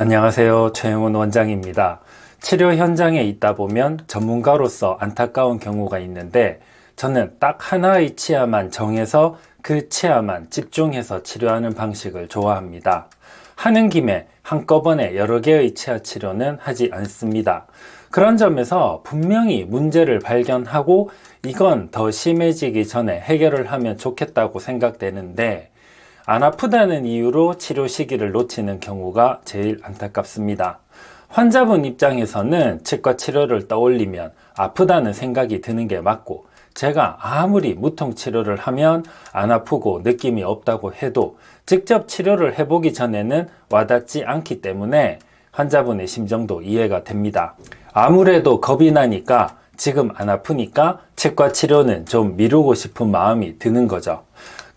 안녕하세요. 최영훈 원장입니다. 치료 현장에 있다 보면 전문가로서 안타까운 경우가 있는데 저는 딱 하나의 치아만 정해서 그 치아만 집중해서 치료하는 방식을 좋아합니다. 하는 김에 한꺼번에 여러 개의 치아 치료는 하지 않습니다. 그런 점에서 분명히 문제를 발견하고 이건 더 심해지기 전에 해결을 하면 좋겠다고 생각되는데 안 아프다는 이유로 치료 시기를 놓치는 경우가 제일 안타깝습니다. 환자분 입장에서는 치과 치료를 떠올리면 아프다는 생각이 드는 게 맞고 제가 아무리 무통 치료를 하면 안 아프고 느낌이 없다고 해도 직접 치료를 해보기 전에는 와닿지 않기 때문에 환자분의 심정도 이해가 됩니다. 아무래도 겁이 나니까 지금 안 아프니까 치과 치료는 좀 미루고 싶은 마음이 드는 거죠.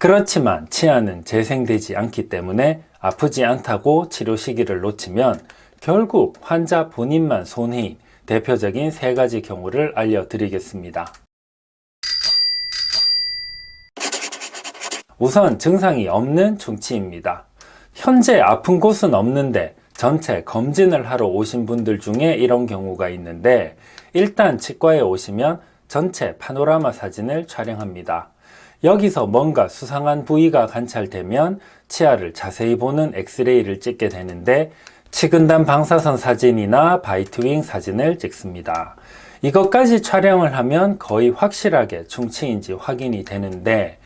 그렇지만 치아는 재생되지 않기 때문에 아프지 않다고 치료 시기를 놓치면 결국 환자 본인만 손해인 대표적인 3가지 경우를 알려드리겠습니다. 우선 증상이 없는 충치입니다. 현재 아픈 곳은 없는데 전체 검진을 하러 오신 분들 중에 이런 경우가 있는데 일단 치과에 오시면 전체 파노라마 사진을 촬영합니다. 여기서 뭔가 수상한 부위가 관찰되면 치아를 자세히 보는 엑스레이를 찍게 되는데 치근단 방사선 사진이나 바이트윙 사진을 찍습니다. 이것까지 촬영을 하면 거의 확실하게 충치인지 확인이 되는데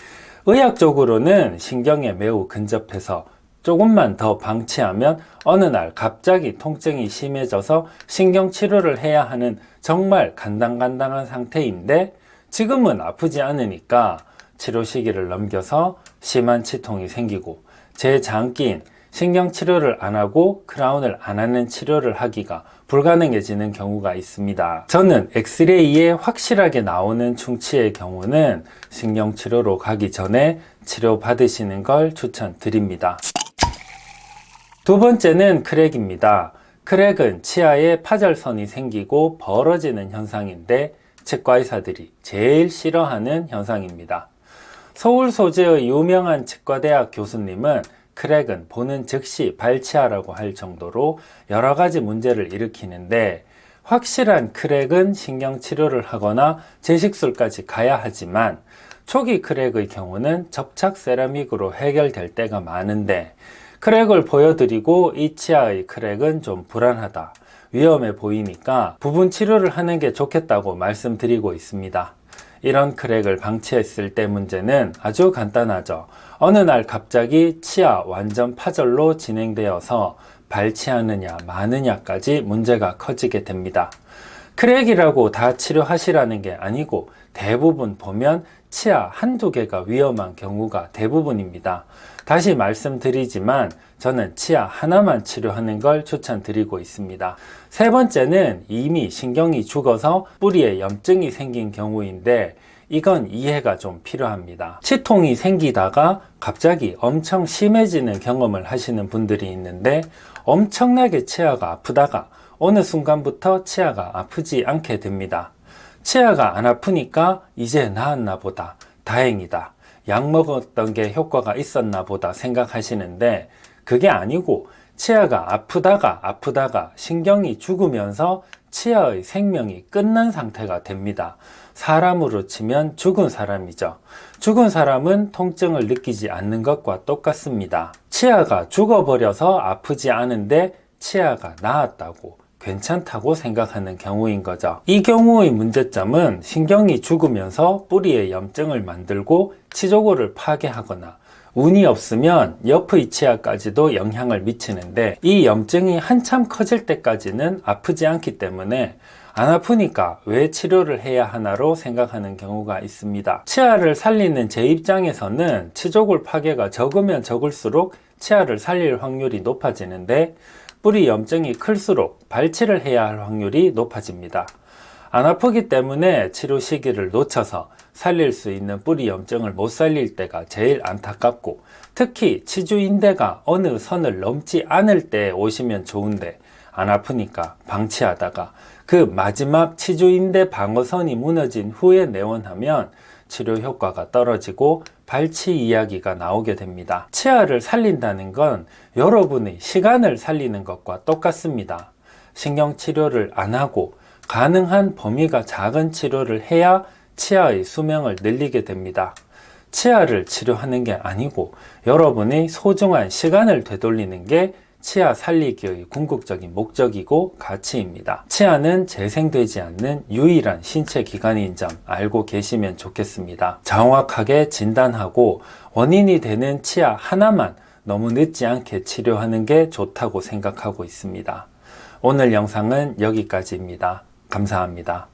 의학적으로는 신경에 매우 근접해서 조금만 더 방치하면 어느 날 갑자기 통증이 심해져서 신경치료를 해야 하는 정말 간당간당한 상태인데 지금은 아프지 않으니까 치료 시기를 넘겨서 심한 치통이 생기고 제장기인 신경치료를 안 하고 크라운을 안 하는 치료를 하기가 불가능해지는 경우가 있습니다. 저는 엑스레이에 확실하게 나오는 충치의 경우는 신경치료로 가기 전에 치료받으시는 걸 추천드립니다. 두 번째는 크랙입니다. 크랙은 치아에 파절선이 생기고 벌어지는 현상인데 치과의사들이 제일 싫어하는 현상입니다. 서울 소재의 유명한 치과대학 교수님은 크랙은 보는 즉시 발치하라고 할 정도로 여러 가지 문제를 일으키는데 확실한 크랙은 신경치료를 하거나 제식술까지 가야 하지만 초기 크랙의 경우는 접착 세라믹으로 해결될 때가 많은데 크랙을 보여드리고 이 치아의 크랙은 좀 불안하다, 위험해 보이니까 부분 치료를 하는 게 좋겠다고 말씀드리고 있습니다. 이런 크랙을 방치했을 때 문제는 아주 간단하죠. 어느 날 갑자기 치아 완전 파절로 진행되어서 발치하느냐 마느냐까지 문제가 커지게 됩니다. 크랙이라고 다 치료하시라는 게 아니고 대부분 보면 치아 한두 개가 위험한 경우가 대부분입니다. 다시 말씀드리지만 저는 치아 하나만 치료하는 걸 추천드리고 있습니다. 세 번째는 이미 신경이 죽어서 뿌리에 염증이 생긴 경우인데 이건 이해가 좀 필요합니다. 치통이 생기다가 갑자기 엄청 심해지는 경험을 하시는 분들이 있는데 엄청나게 치아가 아프다가 어느 순간부터 치아가 아프지 않게 됩니다. 치아가 안 아프니까 이제 나았나 보다, 다행이다, 약 먹었던 게 효과가 있었나 보다 생각하시는데 그게 아니고 치아가 아프다가 신경이 죽으면서 치아의 생명이 끝난 상태가 됩니다. 사람으로 치면 죽은 사람이죠. 죽은 사람은 통증을 느끼지 않는 것과 똑같습니다. 치아가 죽어버려서 아프지 않은데 치아가 나았다고, 괜찮다고 생각하는 경우인 거죠. 이 경우의 문제점은 신경이 죽으면서 뿌리에 염증을 만들고 치조골을 파괴하거나 운이 없으면 옆의 치아까지도 영향을 미치는데 이 염증이 한참 커질 때까지는 아프지 않기 때문에 안 아프니까 왜 치료를 해야 하나로 생각하는 경우가 있습니다. 치아를 살리는 제 입장에서는 치조골 파괴가 적으면 적을수록 치아를 살릴 확률이 높아지는데 뿌리 염증이 클수록 발치를 해야 할 확률이 높아집니다. 안 아프기 때문에 치료 시기를 놓쳐서 살릴 수 있는 뿌리 염증을 못 살릴 때가 제일 안타깝고 특히 치주인대가 어느 선을 넘지 않을 때 오시면 좋은데 안 아프니까 방치하다가 그 마지막 치주인대 방어선이 무너진 후에 내원하면 치료 효과가 떨어지고 발치 이야기가 나오게 됩니다. 치아를 살린다는 건 여러분의 시간을 살리는 것과 똑같습니다. 신경치료를 안 하고 가능한 범위가 작은 치료를 해야 치아의 수명을 늘리게 됩니다. 치아를 치료하는 게 아니고 여러분의 소중한 시간을 되돌리는 게 치아 살리기의 궁극적인 목적이고 가치입니다. 치아는 재생되지 않는 유일한 신체 기관인 점 알고 계시면 좋겠습니다. 정확하게 진단하고 원인이 되는 치아 하나만 너무 늦지 않게 치료하는 게 좋다고 생각하고 있습니다. 오늘 영상은 여기까지입니다. 감사합니다.